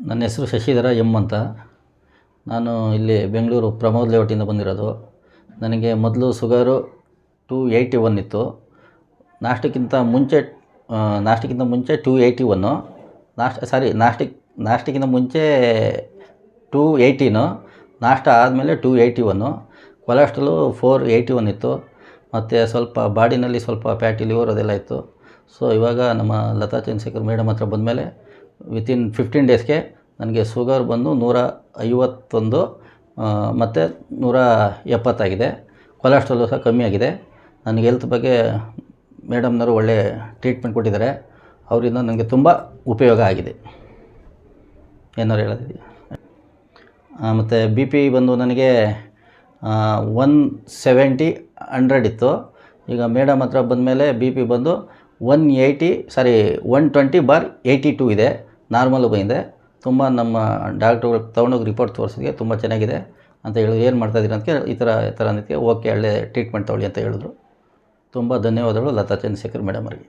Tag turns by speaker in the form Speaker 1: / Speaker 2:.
Speaker 1: ನನ್ನ ಹೆಸರು ಶಶಿಧರ ಎಮ್ ಅಂತ. ನಾನು ಇಲ್ಲಿ ಬೆಂಗಳೂರು ಪ್ರಮೋದ್ ಲೇಔಟಿಂದ ಬಂದಿರೋದು. ನನಗೆ ಮೊದಲು ಶುಗರು 281 ಇತ್ತು. ನಾಷ್ಟಕ್ಕಿಂತ ಮುಂಚೆ 281, ನಾಷ್ಟಕ್ಕಿಂತ ಮುಂಚೆ 218, ನಾಷ್ಟ ಆದಮೇಲೆ 281. ಕೊಲೆಸ್ಟ್ರಾಲು 481 ಇತ್ತು. ಮತ್ತು ಸ್ವಲ್ಪ ಬಾಡಿನಲ್ಲಿ ಸ್ವಲ್ಪ ಫ್ಯಾಟಿ ಲಿವರ್ ಅದೆಲ್ಲ ಇತ್ತು. ಸೊ ಇವಾಗ ನಮ್ಮ ಲತಾ ಚಂದ್ರಶೇಖರ್ ಮೇಡಮ್ ಹತ್ರ ಬಂದಮೇಲೆ ವಿತಿನ್ 15 ಡೇಸ್ಗೆ ನನಗೆ ಶುಗರ್ ಬಂದು 151 ಮತ್ತು 170 ಆಗಿದೆ. ಕೊಲೆಸ್ಟ್ರಾಲು ಸಹ ಕಮ್ಮಿ ಆಗಿದೆ. ನನಗೆ ಹೆಲ್ತ್ ಬಗ್ಗೆ ಮೇಡಮ್ನವರು ಒಳ್ಳೆ ಟ್ರೀಟ್ಮೆಂಟ್ ಕೊಟ್ಟಿದ್ದಾರೆ. ಅವರಿಂದ ನನಗೆ ತುಂಬ ಉಪಯೋಗ ಆಗಿದೆ. ಏನಾರು ಹೇಳೋದಿದೆಯಾ? ಮತ್ತು ಬಿ ಪಿ ಬಂದು ನನಗೆ 170/100 ಇತ್ತು. ಈಗ ಮೇಡಮ್ ಹತ್ರ ಬಂದಮೇಲೆ ಬಿ ಪಿ ಬಂದು 120/82 ಇದೆ. ನಾರ್ಮಲು ಬಂದಿದೆ. ತುಂಬ ನಮ್ಮ ಡಾಕ್ಟ್ರುಗಳು ತೊಗೊಂಡೋಗಿ ರಿಪೋರ್ಟ್ ತೋರಿಸಿದೆ, ತುಂಬ ಚೆನ್ನಾಗಿದೆ ಅಂತ ಹೇಳಿದ್ರು. ಏನು ಮಾಡ್ತಾಯಿದ್ದೀರಿ ಅಂತ ಈ ಥರ ಅಂದಕ್ಕೆ ಓಕೆ, ಒಳ್ಳೆ ಟ್ರೀಟ್ಮೆಂಟ್ ತೊಗೊಳ್ಳಿ ಅಂತ ಹೇಳಿದ್ರು. ತುಂಬ ಧನ್ಯವಾದಗಳು ಲತಾ ಚಂದ್ರಶೇಖರ್ ಮೇಡಮ್ ಅವರಿಗೆ.